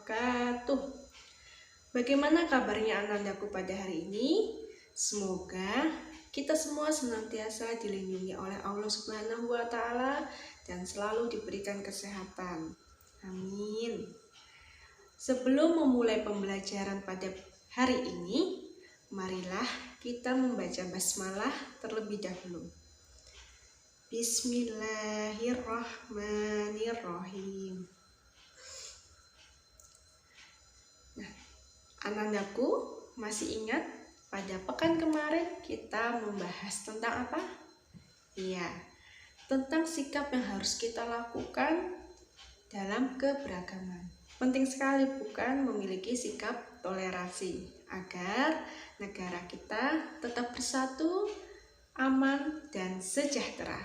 wabarakatuh. Bagaimana kabarnya anandaku pada hari ini? Semoga kita semua senantiasa dilindungi oleh Allah Subhanahu wa Ta'ala dan selalu diberikan kesehatan. Amin. Sebelum memulai pembelajaran pada hari ini, marilah kita membaca basmalah terlebih dahulu. Bismillahirrahmanirrahim. Nah, anandaku masih ingat pada pekan kemarin kita membahas tentang apa? Iya, tentang sikap yang harus kita lakukan dalam keberagaman. Penting sekali bukan memiliki sikap toleransi agar negara kita tetap bersatu, aman, dan sejahtera.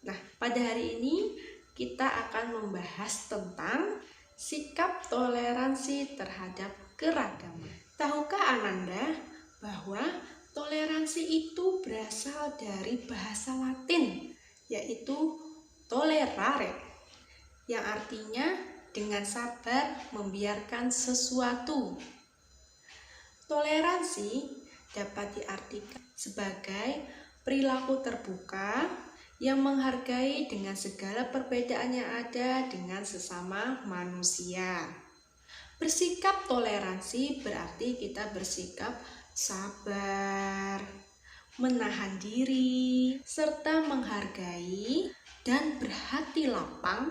Nah, pada hari ini kita akan membahas tentang sikap toleransi terhadap keragaman. Tahukah Ananda bahwa toleransi itu berasal dari bahasa Latin, yaitu tolerare, yang artinya dengan sabar membiarkan sesuatu. Toleransi dapat diartikan sebagai perilaku terbuka yang menghargai dengan segala perbedaan yang ada dengan sesama manusia. Bersikap toleransi berarti kita bersikap sabar, menahan diri, serta menghargai dan berhati lapang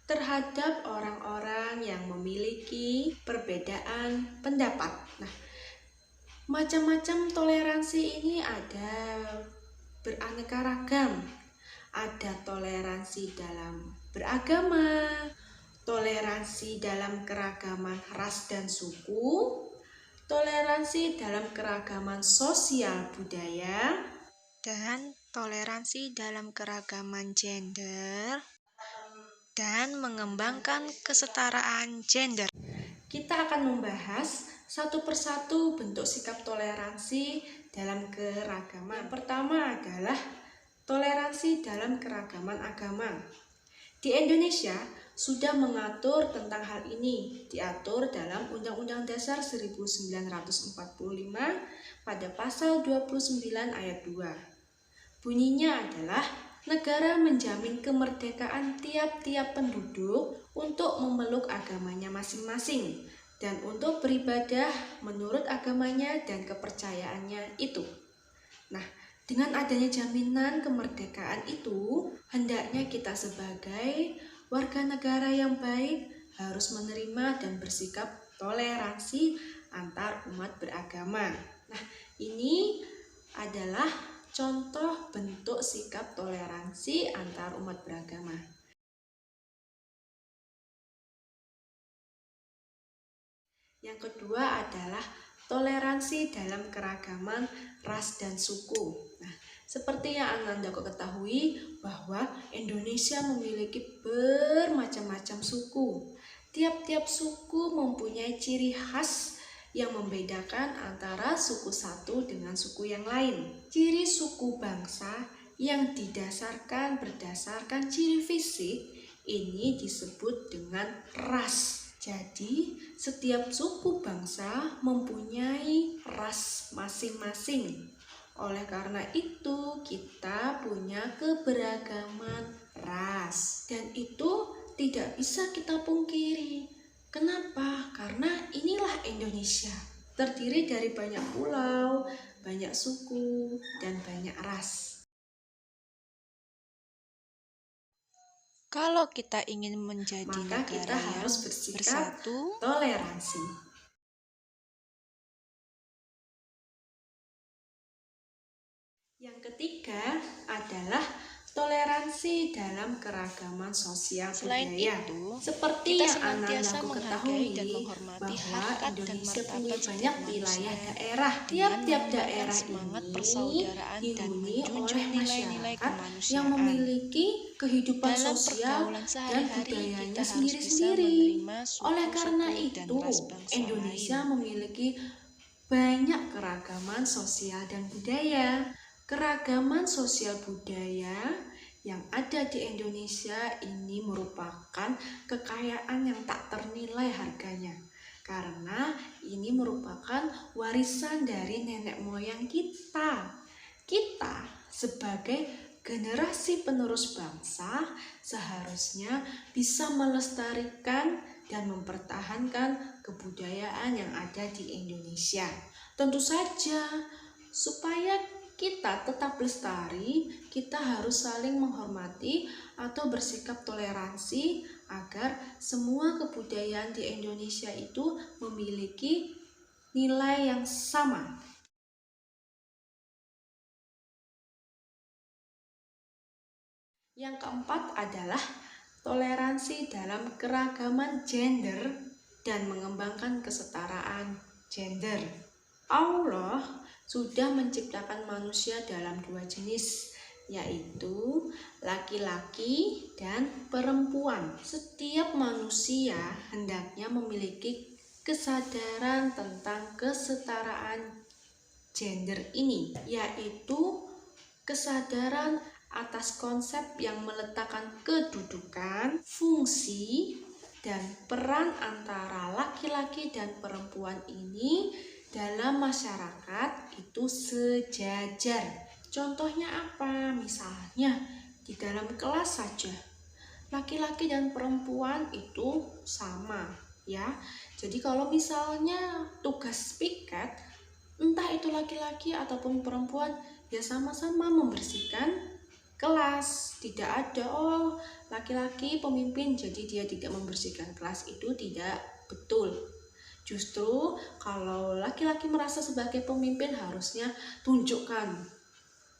terhadap orang-orang yang memiliki perbedaan pendapat. Nah, macam-macam toleransi ini ada beraneka ragam. Ada toleransi dalam beragama, toleransi dalam keragaman ras dan suku, toleransi dalam keragaman sosial budaya, dan toleransi dalam keragaman gender, dan mengembangkan kesetaraan gender. Kita akan membahas satu persatu bentuk sikap toleransi dalam keragaman. Yang pertama adalah toleransi dalam keragaman agama. Di Indonesia sudah mengatur tentang hal ini, diatur dalam Undang-Undang Dasar 1945 pada pasal 29 ayat 2. Bunyinya adalah negara menjamin kemerdekaan tiap-tiap penduduk untuk memeluk agamanya masing-masing dan untuk beribadah menurut agamanya dan kepercayaannya itu. Nah, dengan adanya jaminan kemerdekaan itu, hendaknya kita sebagai warga negara yang baik harus menerima dan bersikap toleransi antar umat beragama. Nah, ini adalah contoh bentuk sikap toleransi antar umat beragama. Yang kedua adalah toleransi dalam keragaman ras dan suku. Nah, seperti yang anandaku ketahui bahwa Indonesia memiliki bermacam-macam suku. Tiap-tiap suku mempunyai ciri khas yang membedakan antara suku satu dengan suku yang lain. Ciri suku bangsa yang berdasarkan ciri fisik ini disebut dengan ras. Jadi, setiap suku bangsa mempunyai ras masing-masing. Oleh karena itu, kita punya keberagaman ras. Dan itu tidak bisa kita pungkiri. Kenapa? Karena inilah Indonesia. Terdiri dari banyak pulau, banyak suku, dan banyak ras. Kalau kita ingin menjadi maka negara kita harus yang bersikap bersatu, toleransi. Yang ketiga adalah toleransi dalam keragaman sosial selain budaya. itu, Seperti kita yang senantiasa anandaku menghargai ketahui dan menghormati bahwa harkat dan Indonesia martabat punya setiap banyak manusia wilayah daerah. dengan Tiap-tiap mengembangkan daerah semangat ini persaudaraan dan dihuni menjunjung oleh nilai-nilai masyarakat yang kemanusiaan. memiliki kehidupan Dalam sosial pergaulan dan sehari-hari, budayanya kita harus bisa sendiri-sendiri. menerima Oleh karena suku-suku dan itu, ras bangsa Indonesia lain. memiliki banyak keragaman sosial dan budaya. Keragaman sosial budaya yang ada di Indonesia ini merupakan kekayaan yang tak ternilai harganya. merupakan warisan dari nenek moyang kita. Kita sebagai generasi penerus bangsa seharusnya bisa melestarikan dan mempertahankan kebudayaan yang ada di Indonesia. Tentu saja, supaya kita tetap lestari, kita harus saling menghormati atau bersikap toleransi agar semua kebudayaan di Indonesia itu memiliki nilai yang sama. Yang keempat adalah toleransi dalam keragaman gender dan mengembangkan kesetaraan gender. Allah sudah menciptakan manusia dalam dua jenis, yaitu laki-laki dan perempuan. Setiap manusia hendaknya memiliki kesadaran tentang kesetaraan gender ini, yaitu kesadaran atas konsep yang meletakkan kedudukan, fungsi, dan peran antara laki-laki dan perempuan ini dalam masyarakat itu sejajar. Contohnya apa? Misalnya di dalam kelas saja, laki-laki dan perempuan itu sama, ya. Jadi kalau misalnya tugas piket, entah itu laki-laki ataupun perempuan, ya sama-sama membersihkan kelas. Tidak ada laki-laki pemimpin jadi dia tidak membersihkan kelas, itu tidak betul. Justru kalau laki-laki merasa sebagai pemimpin, harusnya tunjukkan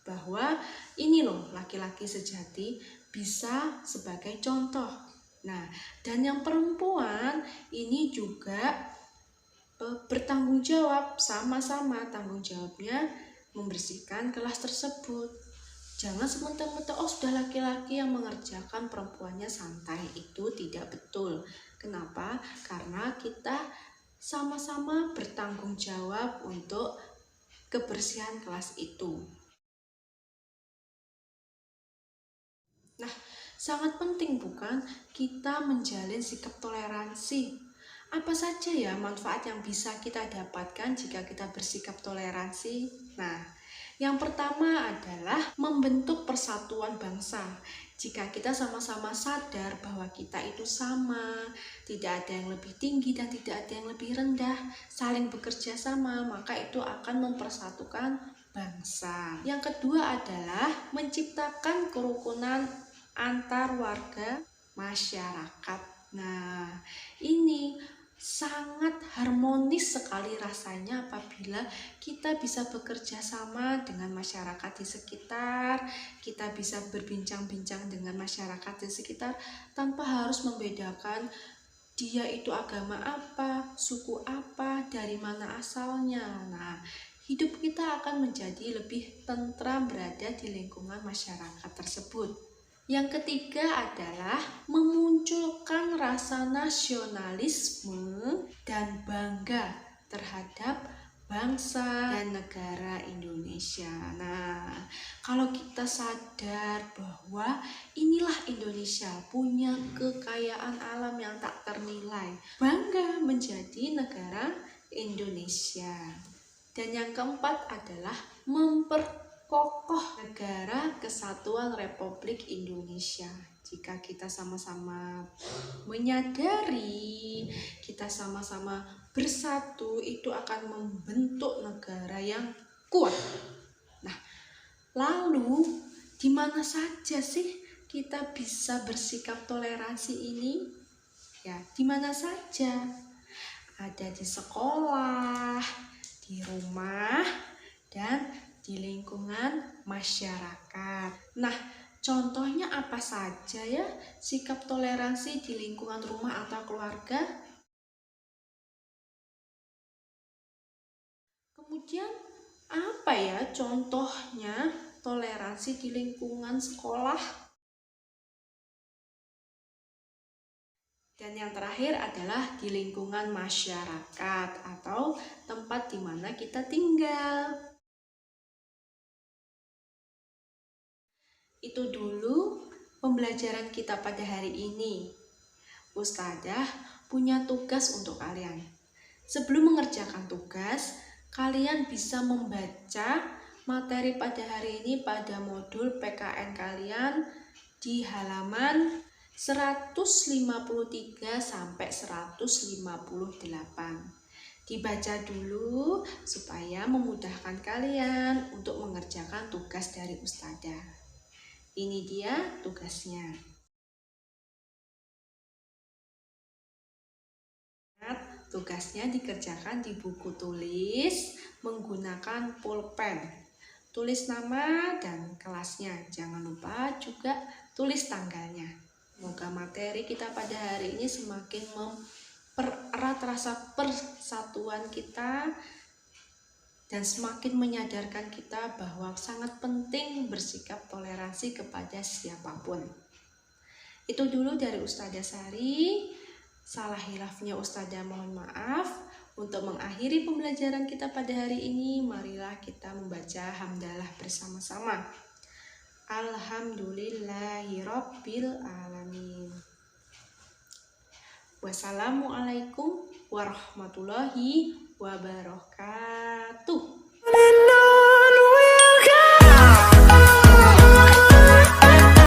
bahwa ini loh laki-laki sejati, bisa sebagai contoh. Nah, dan yang perempuan ini juga bertanggung jawab, sama-sama tanggung jawabnya membersihkan kelas tersebut. Jangan sementara sudah laki-laki yang mengerjakan, perempuannya santai, itu tidak betul. Kenapa? Karena kita sama-sama bertanggung jawab untuk kebersihan kelas itu. Nah, sangat penting bukan kita menjalin sikap toleransi. Apa saja ya manfaat yang bisa kita dapatkan jika kita bersikap toleransi? Nah, yang pertama adalah membentuk persatuan bangsa. Jika kita sama-sama sadar bahwa kita itu sama, tidak ada yang lebih tinggi dan tidak ada yang lebih rendah, saling bekerja sama, maka itu akan mempersatukan bangsa. Yang kedua adalah menciptakan kerukunan antar warga masyarakat. Nah, ini sangat harmonis sekali rasanya apabila kita bisa bekerja sama dengan masyarakat di sekitar, kita bisa berbincang-bincang dengan masyarakat di sekitar tanpa harus membedakan dia itu agama apa, suku apa, dari mana asalnya. Nah, hidup kita akan menjadi lebih tentram berada di lingkungan masyarakat tersebut. Yang ketiga adalah memunculkan rasa nasionalisme dan bangga terhadap bangsa dan negara Indonesia. Nah, kalau kita sadar bahwa inilah Indonesia, punya kekayaan alam yang tak ternilai, bangga menjadi negara Indonesia. Dan yang keempat adalah memperkokoh negara kesatuan Republik Indonesia. Jika kita sama-sama menyadari, kita sama-sama bersatu, itu akan membentuk negara yang kuat. Nah, lalu di mana saja sih kita bisa bersikap toleransi ini? Ya, di mana saja? Ada di sekolah, di rumah, dan di lingkungan masyarakat. Nah, contohnya apa saja ya sikap toleransi di lingkungan rumah atau keluarga? Kemudian apa ya contohnya toleransi di lingkungan sekolah? Dan yang terakhir adalah di lingkungan masyarakat atau tempat di mana kita tinggal. Itu dulu pembelajaran kita pada hari ini. Ustadzah punya tugas untuk kalian. Sebelum mengerjakan tugas, kalian bisa membaca materi pada hari ini pada modul PKN kalian di halaman 153 sampai 158. Dibaca dulu supaya memudahkan kalian untuk mengerjakan tugas dari Ustadzah. Ini dia tugasnya. Tugasnya dikerjakan di buku tulis menggunakan pulpen. Tulis nama dan kelasnya. Jangan lupa juga tulis tanggalnya. Semoga materi kita pada hari ini semakin mempererat rasa persatuan kita dan semakin menyadarkan kita bahwa sangat penting bersikap toleransi kepada siapapun. Itu dulu dari Ustadzah Sari. Salah hilafnya Ustadzah mohon maaf. Untuk mengakhiri pembelajaran kita pada hari ini, marilah kita membaca hamdalah bersama-sama. Alhamdulillahirabbil alamin. Wassalamualaikum warahmatullahi wabarakatuh.